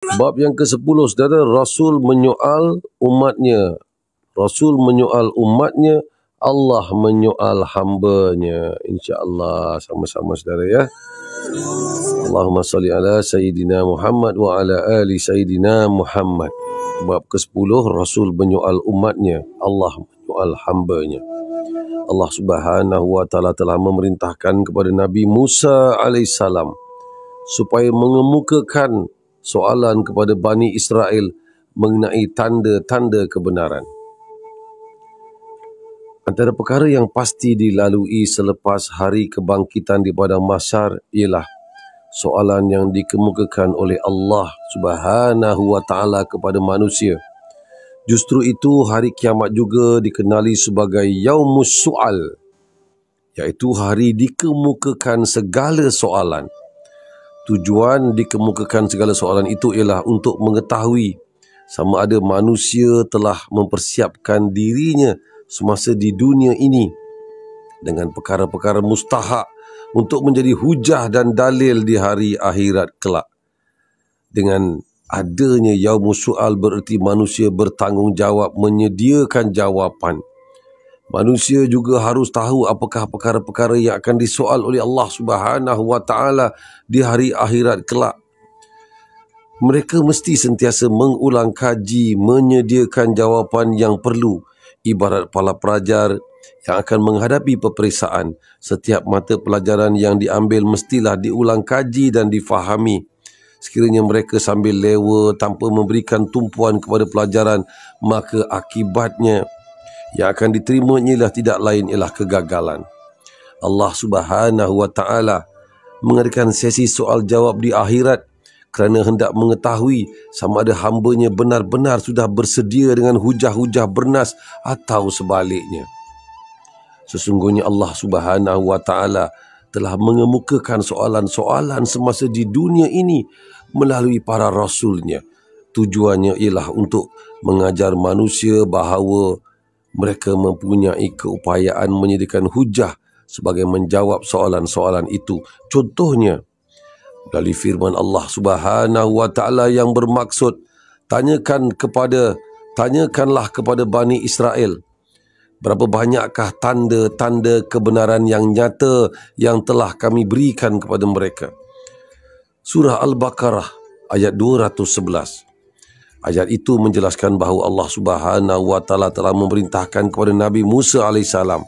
Bab yang ke-10, saudara, Rasul menyoal umatnya. Rasul menyoal umatnya, Allah menyoal hambanya. InsyaAllah sama-sama, saudara, ya. Allahumma salli ala Sayyidina Muhammad wa ala ali Sayyidina Muhammad. Bab ke-10, Rasul menyoal umatnya, Allah menyoal hambanya. Allah Subhanahu wa ta'ala telah memerintahkan kepada Nabi Musa alaihissalam supaya mengemukakan soalan kepada Bani Israel mengenai tanda-tanda kebenaran. Antara perkara yang pasti dilalui selepas hari kebangkitan di padang mahsyar ialah soalan yang dikemukakan oleh Allah Subhanahu wa ta'ala kepada manusia. Justru itu hari kiamat juga dikenali sebagai Yaumus Su'al, iaitu hari dikemukakan segala soalan. Tujuan dikemukakan segala soalan itu ialah untuk mengetahui sama ada manusia telah mempersiapkan dirinya semasa di dunia ini dengan perkara-perkara mustahak untuk menjadi hujah dan dalil di hari akhirat kelak. Dengan adanya Yaumus Su'al bererti manusia bertanggungjawab menyediakan jawapan. Manusia juga harus tahu apakah perkara-perkara yang akan disoal oleh Allah Subhanahu wa ta'ala di hari akhirat kelak. Mereka mesti sentiasa mengulang kaji, menyediakan jawapan yang perlu. Ibarat para pelajar yang akan menghadapi peperiksaan, setiap mata pelajaran yang diambil mestilah diulang kaji dan difahami. Sekiranya mereka sambil lewa tanpa memberikan tumpuan kepada pelajaran, maka akibatnya yang akan diterima ialah tidak lain ialah kegagalan. Allah Subhanahu wa ta'ala mengadakan sesi soal jawab di akhirat kerana hendak mengetahui sama ada hambanya benar-benar sudah bersedia dengan hujah-hujah bernas atau sebaliknya. Sesungguhnya Allah Subhanahu wa ta'ala telah mengemukakan soalan-soalan semasa di dunia ini melalui para rasulnya. Tujuannya ialah untuk mengajar manusia bahawa mereka mempunyai keupayaan menyediakan hujah sebagai menjawab soalan-soalan itu. Contohnya, melalui firman Allah Subhanahu wa ta'ala yang bermaksud, tanyakanlah kepada Bani Israel, berapa banyakkah tanda-tanda kebenaran yang nyata yang telah kami berikan kepada mereka. Surah Al-Baqarah ayat 211. Ayat itu menjelaskan bahawa Allah Subhanahu wa ta'ala telah memerintahkan kepada Nabi Musa alaihissalam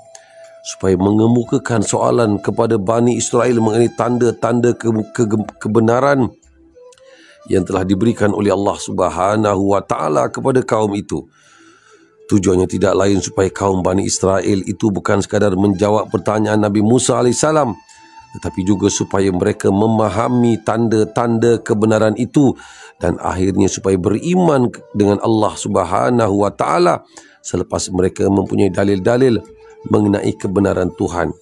supaya mengemukakan soalan kepada Bani Israel mengenai tanda-tanda kebenaran yang telah diberikan oleh Allah Subhanahu wa ta'ala kepada kaum itu. Tujuannya tidak lain supaya kaum Bani Israel itu bukan sekadar menjawab pertanyaan Nabi Musa alaihissalam, tetapi juga supaya mereka memahami tanda-tanda kebenaran itu dan akhirnya supaya beriman dengan Allah Subhanahu wa ta'ala selepas mereka mempunyai dalil-dalil mengenai kebenaran Tuhan.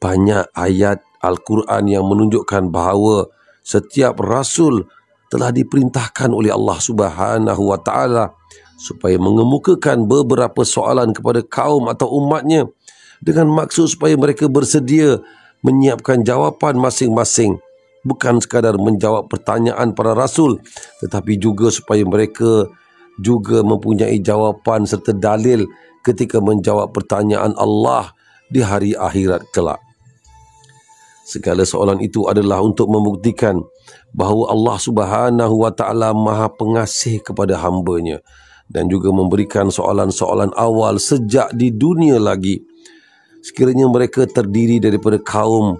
Banyak ayat Al-Quran yang menunjukkan bahawa setiap rasul telah diperintahkan oleh Allah Subhanahu wa ta'ala supaya mengemukakan beberapa soalan kepada kaum atau umatnya dengan maksud supaya mereka bersedia menyiapkan jawapan masing-masing. Bukan sekadar menjawab pertanyaan para rasul, tetapi juga supaya mereka juga mempunyai jawapan serta dalil ketika menjawab pertanyaan Allah di hari akhirat kelak. Segala soalan itu adalah untuk membuktikan bahawa Allah Subhanahu wa ta'ala maha pengasih kepada hambanya dan juga memberikan soalan-soalan awal sejak di dunia lagi. Sekiranya mereka terdiri daripada kaum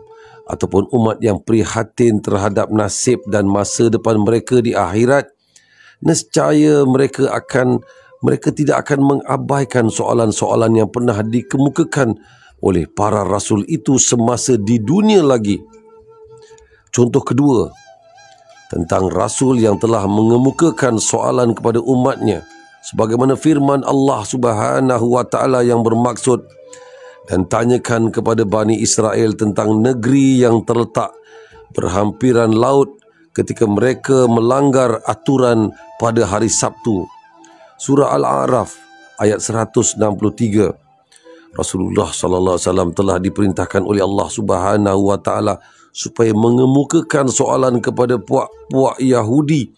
ataupun umat yang prihatin terhadap nasib dan masa depan mereka di akhirat, nescaya mereka tidak akan mengabaikan soalan-soalan yang pernah dikemukakan oleh para rasul itu semasa di dunia lagi. Contoh kedua, tentang rasul yang telah mengemukakan soalan kepada umatnya, sebagaimana firman Allah Subhanahu wa ta'ala yang bermaksud, dan tanyakan kepada Bani Israel tentang negeri yang terletak berhampiran laut ketika mereka melanggar aturan pada hari Sabtu. Surah Al-A'raf ayat 163. Rasulullah sallallahu alaihi wasallam telah diperintahkan oleh Allah Subhanahu wa ta'ala supaya mengemukakan soalan kepada puak-puak Yahudi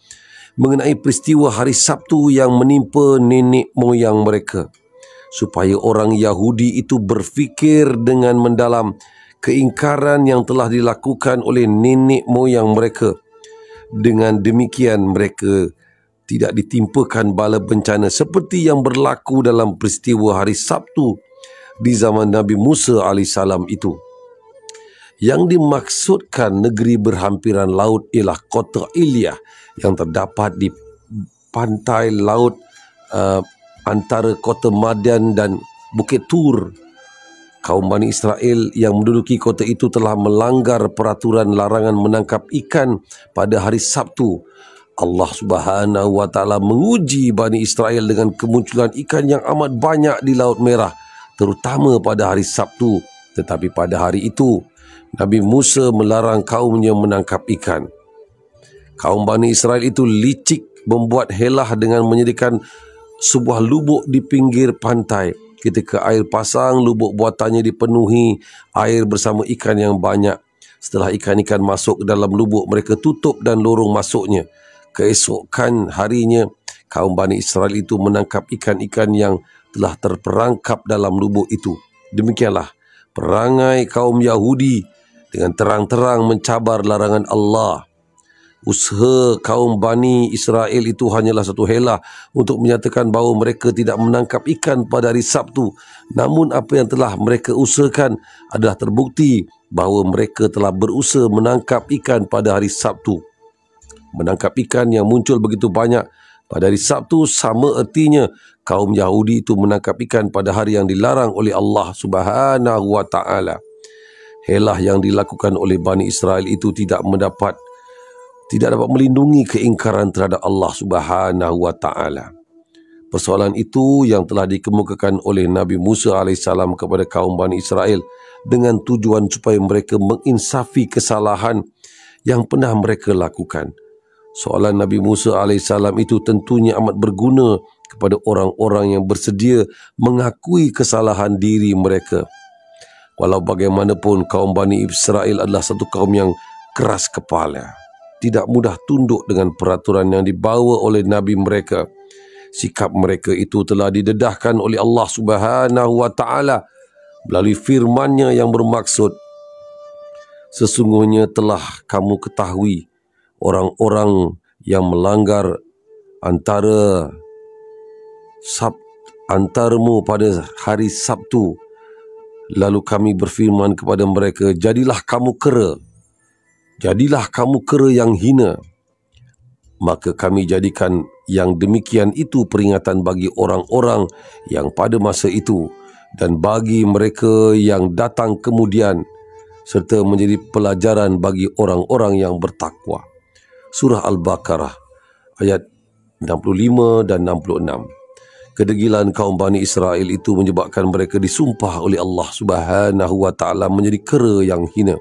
mengenai peristiwa hari Sabtu yang menimpa nenek moyang mereka, supaya orang Yahudi itu berfikir dengan mendalam keingkaran yang telah dilakukan oleh nenek moyang mereka. Dengan demikian mereka tidak ditimpakan bala bencana seperti yang berlaku dalam peristiwa hari Sabtu di zaman Nabi Musa AS itu. Yang dimaksudkan negeri berhampiran laut ialah kota Ilyah yang terdapat di pantai laut antara kota Madian dan Bukit Tur. Kaum Bani Israel yang menduduki kota itu telah melanggar peraturan larangan menangkap ikan pada hari Sabtu. Allah Subhanahu wa Ta'ala menguji Bani Israel dengan kemunculan ikan yang amat banyak di Laut Merah, terutama pada hari Sabtu. Tetapi pada hari itu, Nabi Musa melarang kaumnya menangkap ikan. Kaum Bani Israel itu licik membuat helah dengan menyediakan sebuah lubuk di pinggir pantai. Ketika air pasang, lubuk buatannya dipenuhi air bersama ikan yang banyak. Setelah ikan-ikan masuk ke dalam lubuk, mereka tutup dan lorong masuknya. Keesokan harinya, kaum Bani Israel itu menangkap ikan-ikan yang telah terperangkap dalam lubuk itu. Demikianlah perangai kaum Yahudi dengan terang-terang mencabar larangan Allah. Usaha kaum Bani Israel itu hanyalah satu helah untuk menyatakan bahawa mereka tidak menangkap ikan pada hari Sabtu. Namun apa yang telah mereka usahakan adalah terbukti bahawa mereka telah berusaha menangkap ikan pada hari Sabtu. Menangkap ikan yang muncul begitu banyak pada hari Sabtu sama ertinya kaum Yahudi itu menangkap ikan pada hari yang dilarang oleh Allah Subhanahu wa Ta'ala. Helah yang dilakukan oleh Bani Israel itu tidak dapat melindungi keingkaran terhadap Allah Subhanahu wa Ta'ala. Persoalan itu yang telah dikemukakan oleh Nabi Musa AS kepada kaum Bani Israel dengan tujuan supaya mereka menginsafi kesalahan yang pernah mereka lakukan. Soalan Nabi Musa AS itu tentunya amat berguna kepada orang-orang yang bersedia mengakui kesalahan diri mereka. Walau bagaimanapun, kaum Bani Israel adalah satu kaum yang keras kepala, tidak mudah tunduk dengan peraturan yang dibawa oleh Nabi mereka. Sikap mereka itu telah didedahkan oleh Allah Subhanahu wa Ta'ala melalui firman-Nya yang bermaksud, sesungguhnya telah kamu ketahui orang-orang yang melanggar antaramu pada hari Sabtu. Lalu kami berfirman kepada mereka, jadilah kamu kera yang hina. Maka kami jadikan yang demikian itu peringatan bagi orang-orang yang pada masa itu dan bagi mereka yang datang kemudian, serta menjadi pelajaran bagi orang-orang yang bertakwa. Surah Al-Baqarah ayat 65 dan 66. Kedegilan kaum Bani Israel itu menyebabkan mereka disumpah oleh Allah Subhanahu wa Ta'ala menjadi kera yang hina.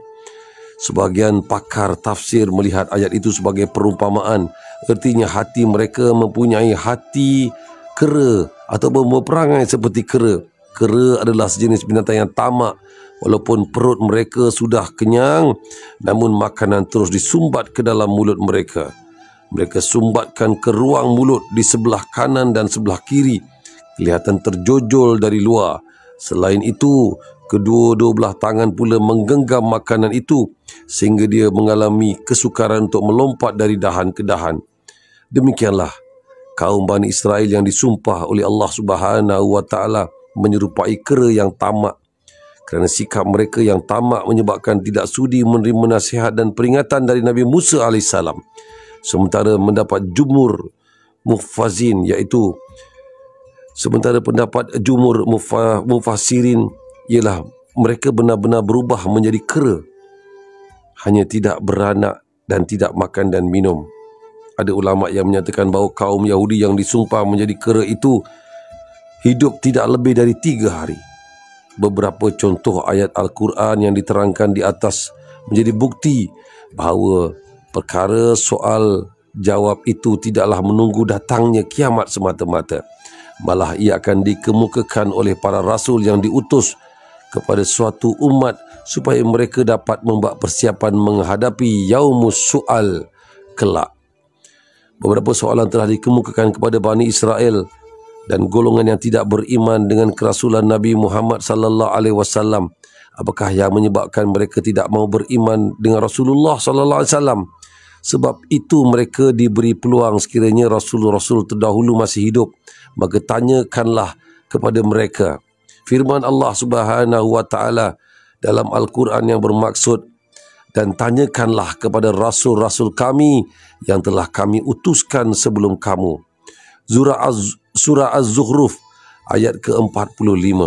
Sebahagian pakar tafsir melihat ayat itu sebagai perumpamaan. Artinya hati mereka mempunyai hati kera ataupun berperangai seperti kera. Kera adalah sejenis binatang yang tamak. Walaupun perut mereka sudah kenyang, namun makanan terus disumbat ke dalam mulut mereka. Mereka sumbatkan ke ruang mulut di sebelah kanan dan sebelah kiri. Kelihatan terjojol dari luar. Selain itu, kedua-dua belah tangan pula menggenggam makanan itu sehingga dia mengalami kesukaran untuk melompat dari dahan ke dahan. Demikianlah kaum Bani Israel yang disumpah oleh Allah Subhanahu wa Ta'ala menyerupai kera yang tamak. Kerana sikap mereka yang tamak menyebabkan tidak sudi menerima nasihat dan peringatan dari Nabi Musa AS. Sementara pendapat jumhur mufassirin ialah mereka benar-benar berubah menjadi kera, hanya tidak beranak dan tidak makan dan minum. Ada ulama yang menyatakan bahawa kaum Yahudi yang disumpah menjadi kera itu hidup tidak lebih dari 3 hari. Beberapa contoh ayat Al-Quran yang diterangkan di atas menjadi bukti bahawa perkara soal jawab itu tidaklah menunggu datangnya kiamat semata-mata. Malah ia akan dikemukakan oleh para rasul yang diutus kepada suatu umat supaya mereka dapat membuat persiapan menghadapi yaumus su'al kelak. Beberapa soalan telah dikemukakan kepada Bani Israel dan golongan yang tidak beriman dengan kerasulan Nabi Muhammad sallallahu alaihi wasallam. Apakah yang menyebabkan mereka tidak mau beriman dengan Rasulullah sallallahu alaihi wasallam? Sebab itu mereka diberi peluang sekiranya Rasul-Rasul terdahulu masih hidup, maka tanyakanlah kepada mereka. Firman Allah Subhanahu wa taala dalam Al-Quran yang bermaksud, dan tanyakanlah kepada Rasul-Rasul kami yang telah kami utuskan sebelum kamu. Surah Az-Zukhruf ayat ke-45.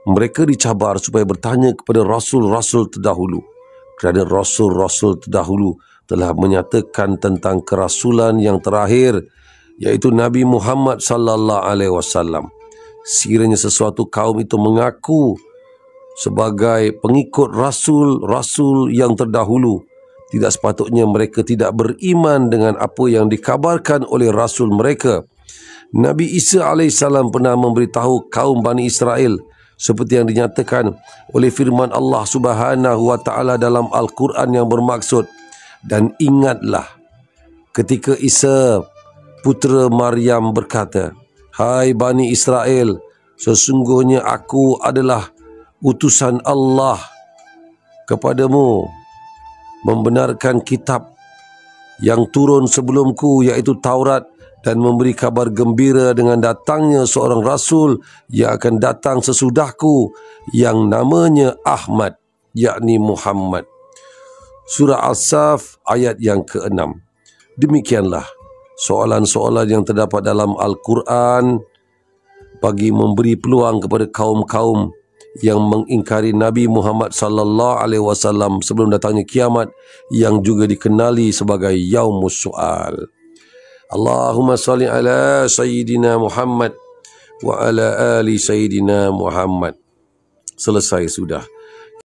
Mereka dicabar supaya bertanya kepada Rasul-Rasul terdahulu, kerana Rasul-Rasul terdahulu telah menyatakan tentang kerasulan yang terakhir, iaitu Nabi Muhammad sallallahu alaihi wasallam. Sekiranya sesuatu kaum itu mengaku sebagai pengikut Rasul-Rasul yang terdahulu, tidak sepatutnya mereka tidak beriman dengan apa yang dikabarkan oleh Rasul mereka. Nabi Isa AS pernah memberitahu kaum Bani Israel seperti yang dinyatakan oleh firman Allah Subhanahu wa taala dalam Al-Quran yang bermaksud, dan ingatlah ketika Isa putera Maryam berkata, "Hai Bani Israel, sesungguhnya aku adalah utusan Allah kepadamu, membenarkan kitab yang turun sebelumku, iaitu Taurat, dan memberi kabar gembira dengan datangnya seorang Rasul yang akan datang sesudahku, yang namanya Ahmad, yakni Muhammad." Surah As-Saf ayat yang ke-6. Demikianlah soalan-soalan yang terdapat dalam Al-Quran bagi memberi peluang kepada kaum-kaum yang mengingkari Nabi Muhammad sallallahu alaihi wasallam sebelum datangnya kiamat, yang juga dikenali sebagai Yaumus Su'al. Allahumma salli ala Sayyidina Muhammad wa ala ali Sayyidina Muhammad. Selesai sudah.